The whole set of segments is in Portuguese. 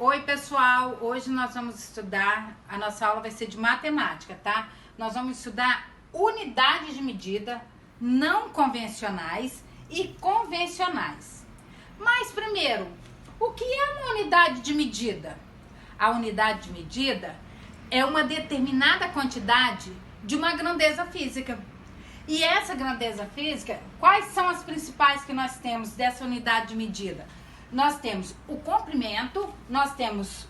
Oi pessoal, hoje nós vamos estudar, a nossa aula vai ser de matemática, tá? Nós vamos estudar unidades de medida não convencionais e convencionais. Mas primeiro, o que é uma unidade de medida? A unidade de medida é uma determinada quantidade de uma grandeza física. E essa grandeza física, quais são as principais que nós temos dessa unidade de medida? Nós temos o comprimento, nós temos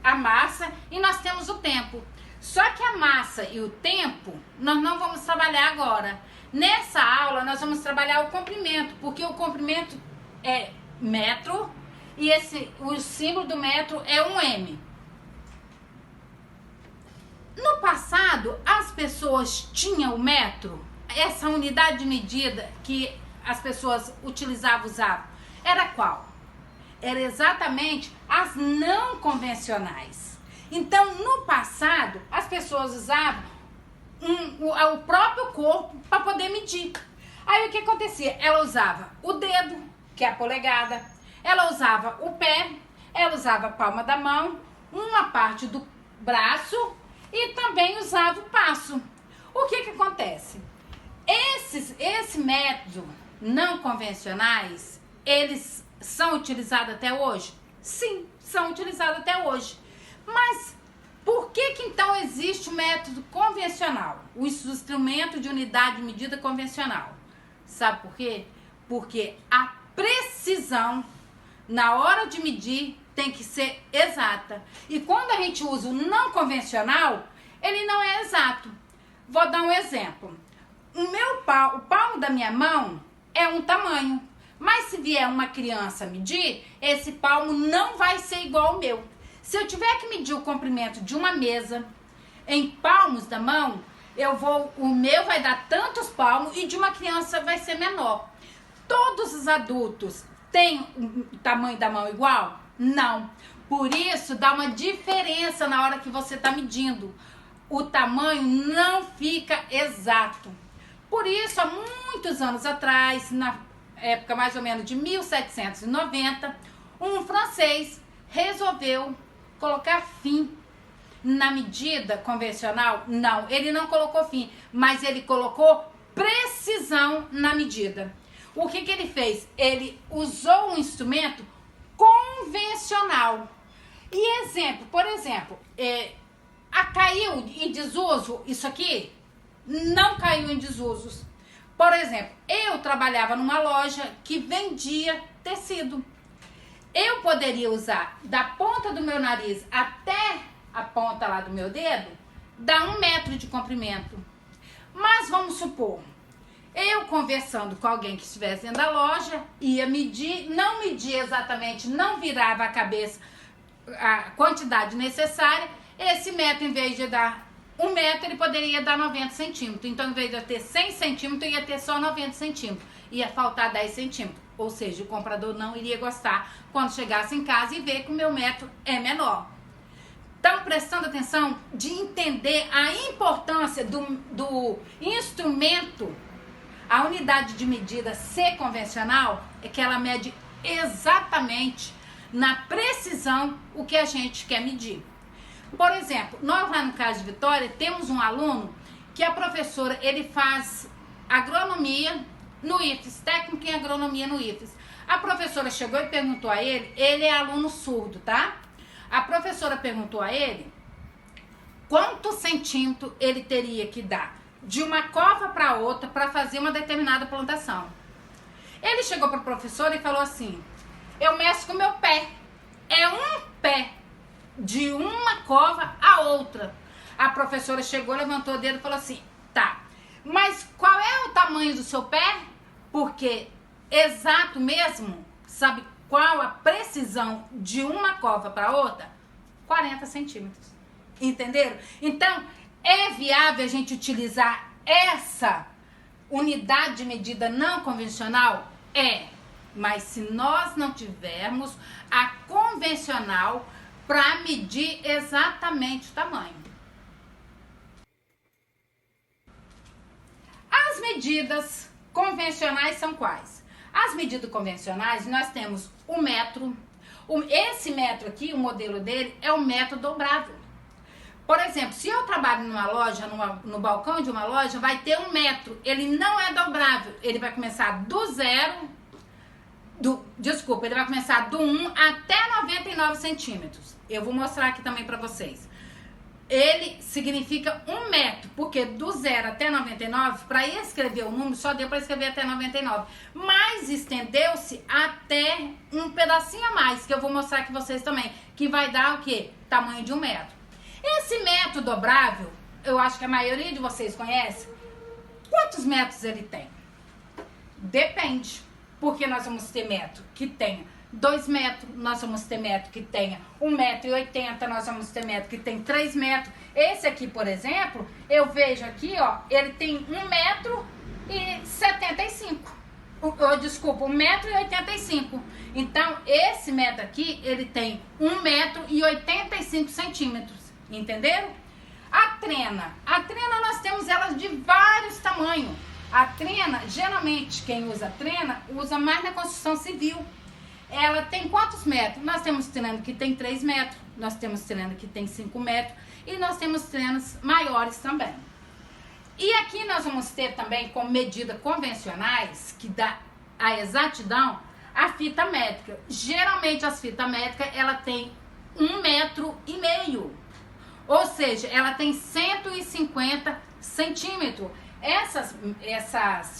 a massa e nós temos o tempo. Só que a massa e o tempo nós não vamos trabalhar agora. Nessa aula nós vamos trabalhar o comprimento, porque o comprimento é metro e o símbolo do metro é um M. No passado, as pessoas tinham o metro, essa unidade de medida que as pessoas usavam. Era qual? Era exatamente as não convencionais. Então, no passado, as pessoas usavam o próprio corpo para poder medir. Aí, o que acontecia? Ela usava o dedo, que é a polegada, ela usava o pé, ela usava a palma da mão, uma parte do braço e também usava o passo. O que acontece? Esse método não convencionais, eles são utilizados até hoje? Sim, são utilizados até hoje. Mas por que então existe o método convencional? O instrumento de unidade de medida convencional. Sabe por quê? Porque a precisão na hora de medir tem que ser exata. E quando a gente usa o não convencional, ele não é exato. Vou dar um exemplo. O palmo da minha mão é um tamanho. Mas se vier uma criança medir, esse palmo não vai ser igual ao meu. Se eu tiver que medir o comprimento de uma mesa em palmos da mão, o meu vai dar tantos palmos e de uma criança vai ser menor. Todos os adultos têm o tamanho da mão igual? Não. Por isso dá uma diferença na hora que você está medindo. O tamanho não fica exato. Por isso, há muitos anos atrás, na época mais ou menos de 1790, um francês resolveu colocar fim na medida convencional. Não, ele não colocou fim, mas ele colocou precisão na medida. O que ele fez? Ele usou um instrumento convencional. E por exemplo, caiu em desuso isso aqui? Não caiu em desuso. Por exemplo, eu trabalhava numa loja que vendia tecido. Eu poderia usar da ponta do meu nariz até a ponta lá do meu dedo, dá 1 metro de comprimento. Mas vamos supor, eu conversando com alguém que estivesse dentro da loja, ia medir, não media exatamente, não virava a cabeça a quantidade necessária, esse metro, em vez de dar 1 metro, ele poderia dar 90 centímetros. Então, em vez de eu ter 100 centímetros, ia ter só 90 centímetros. Ia faltar 10 centímetros. Ou seja, o comprador não iria gostar quando chegasse em casa e ver que o meu metro é menor. Estão prestando atenção de entender a importância do instrumento. A unidade de medida ser convencional é que ela mede exatamente na precisão o que a gente quer medir. Por exemplo, nós lá no caso de Vitória temos um aluno que a professora, ele faz agronomia no IFES, técnico em agronomia no IFES. A professora chegou e perguntou a ele é aluno surdo, tá? A professora perguntou a ele quantos centímetros ele teria que dar de uma cova para outra para fazer uma determinada plantação. Ele chegou para a professora e falou assim: eu meço com o meu pé, é um pé de uma cova a outra. A professora chegou, levantou o dedo e falou assim: tá, mas qual é o tamanho do seu pé? Porque exato mesmo, sabe qual a precisão de uma cova para outra? 40 centímetros. Entenderam? Então, é viável a gente utilizar essa unidade de medida não convencional? É. Mas se nós não tivermos a convencional para medir exatamente o tamanho. As medidas convencionais são quais? As medidas convencionais, nós temos o metro, Esse metro aqui, o modelo dele, é um metro dobrável. Por exemplo, se eu trabalho numa loja, no balcão de uma loja, vai ter 1 metro. Ele não é dobrável. Ele vai começar do 0, ele vai começar do 1 até 99 centímetros. Eu vou mostrar aqui também pra vocês. Ele significa 1 metro, porque do 0 até 99, para escrever o número, só deu para escrever até 99. Mas estendeu-se até um pedacinho a mais, que eu vou mostrar aqui vocês também, que vai dar o quê? Tamanho de 1 metro. Esse metro dobrável, eu acho que a maioria de vocês conhece. Quantos metros ele tem? Depende, porque nós vamos ter metro que tenha 2 metros, nós vamos ter metro que tenha 1,80 m, nós vamos ter metro que tem 3 metros. Esse aqui, por exemplo, eu vejo aqui, ó, ele tem 1,75 m. Desculpa, 1,85 m. Então, esse metro aqui, ele tem 1,85 m. Entenderam? A trena nós temos elas de vários tamanhos. A trena, geralmente quem usa trena, usa mais na construção civil. Ela tem quantos metros? Nós temos trena que tem 3 metros, nós temos trena que tem 5 metros e nós temos trenas maiores também. E aqui nós vamos ter também, como medida convencionais, que dá a exatidão, a fita métrica. Geralmente as fitas métricas, ela tem 1,5 metro. Ou seja, ela tem 150 centímetros. Essas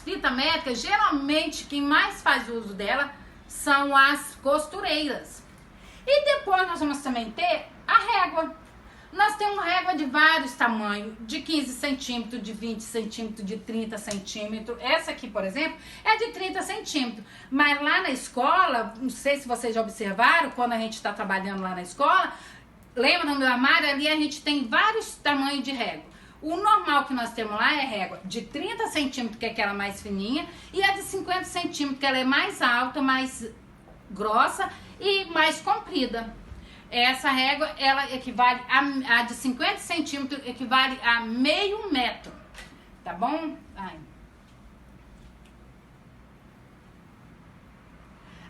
fitas métricas, geralmente quem mais faz uso dela são as costureiras. E depois nós vamos também ter a régua. Nós temos régua de vários tamanhos, de 15 centímetros, de 20 centímetros, de 30 centímetros. Essa aqui, por exemplo, é de 30 centímetros. Mas lá na escola, não sei se vocês já observaram, quando a gente está trabalhando lá na escola, lembra no meu armário, ali a gente tem vários tamanhos de régua. O normal que nós temos lá é régua de 30 centímetros, que é aquela mais fininha, e a de 50 centímetros, que ela é mais alta, mais grossa e mais comprida. Essa régua, ela equivale a de 50 centímetros, equivale a meio metro, tá bom? Ai.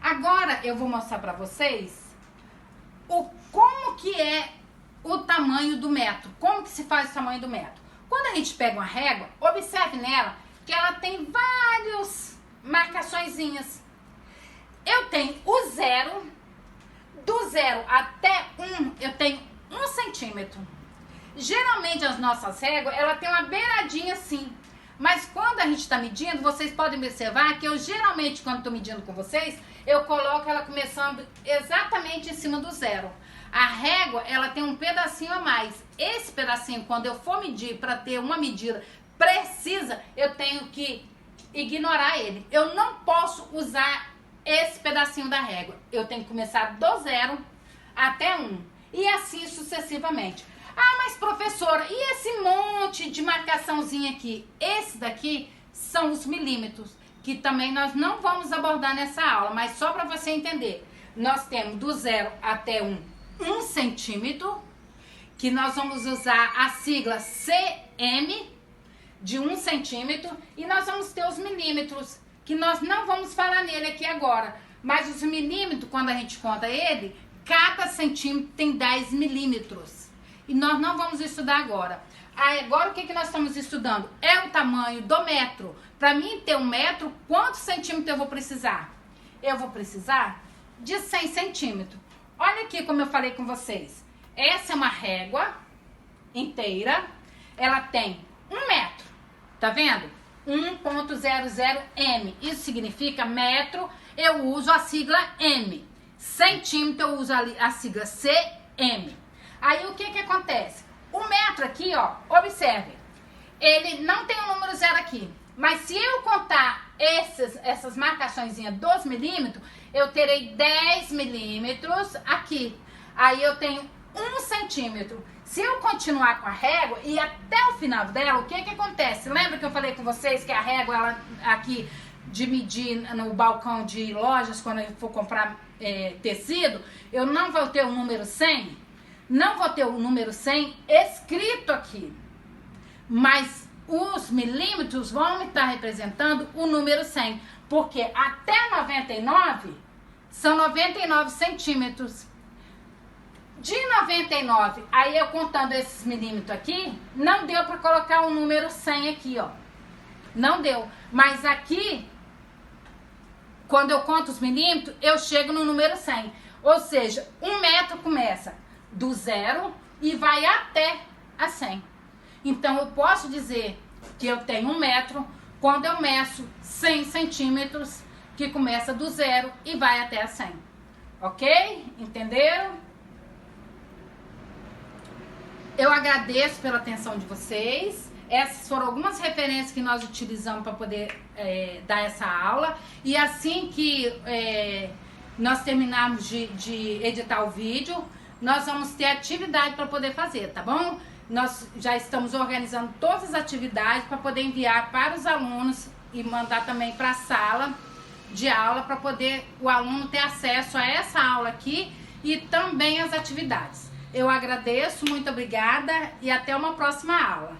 Agora eu vou mostrar pra vocês como que é o tamanho do metro, como que se faz o tamanho do metro. Quando a gente pega uma régua, observe nela que ela tem várias marcaçõezinhas. Eu tenho o 0, do 0 até 1, eu tenho 1 centímetro. Geralmente as nossas réguas, ela tem uma beiradinha assim. Mas quando a gente está medindo, vocês podem observar que eu geralmente, quando estou medindo com vocês, eu coloco ela começando exatamente em cima do 0. A régua, ela tem um pedacinho a mais. Esse pedacinho, quando eu for medir para ter uma medida precisa, eu tenho que ignorar ele. Eu não posso usar esse pedacinho da régua. Eu tenho que começar do 0 até 1. E assim sucessivamente. Ah, mas professora, e esse monte de marcaçãozinha aqui? Esse daqui são os milímetros, que também nós não vamos abordar nessa aula, mas só para você entender. Nós temos do 0 até 1 centímetro, que nós vamos usar a sigla cm, de 1 centímetro, e nós vamos ter os milímetros, que nós não vamos falar nele aqui agora, mas os milímetros, quando a gente conta ele, cada centímetro tem 10 milímetros, e nós não vamos estudar agora. Agora o que nós estamos estudando? É o tamanho do metro. Para mim ter 1 metro, quantos centímetros eu vou precisar? Eu vou precisar de 100 centímetros. Olha aqui como eu falei com vocês. Essa é uma régua inteira. Ela tem 1 metro. Tá vendo? 1,00 m. Isso significa metro. Eu uso a sigla M. Centímetro eu uso a sigla cm. Aí o que acontece? O metro aqui, ó, observe. Ele não tem o número 0 aqui. Mas se eu contar essas marcaçõezinhas dos milímetros, eu terei 10 milímetros aqui. Aí eu tenho 1 centímetro. Se eu continuar com a régua e até o final dela, o que acontece? Lembra que eu falei com vocês que a régua, ela aqui de medir no balcão de lojas, quando eu for comprar tecido, eu não vou ter o número 100? Não vou ter o número 100 escrito aqui. Mas os milímetros vão estar representando o número 100. Porque até 99 são 99 centímetros. De 99, aí eu contando esses milímetros aqui, não deu para colocar o número 100 aqui, ó. Não deu. Mas aqui, quando eu conto os milímetros, eu chego no número 100. Ou seja, 1 metro começa do 0 e vai até a 100. Então, eu posso dizer que eu tenho 1 metro quando eu meço 100 centímetros, que começa do 0 e vai até a 100. Ok? Entenderam? Eu agradeço pela atenção de vocês. Essas foram algumas referências que nós utilizamos para poder dar essa aula. E assim que nós terminarmos de editar o vídeo, nós vamos ter atividade para poder fazer, tá bom? Nós já estamos organizando todas as atividades para poder enviar para os alunos e mandar também para a sala de aula para poder o aluno ter acesso a essa aula aqui e também as atividades. Eu agradeço, muito obrigada e até uma próxima aula.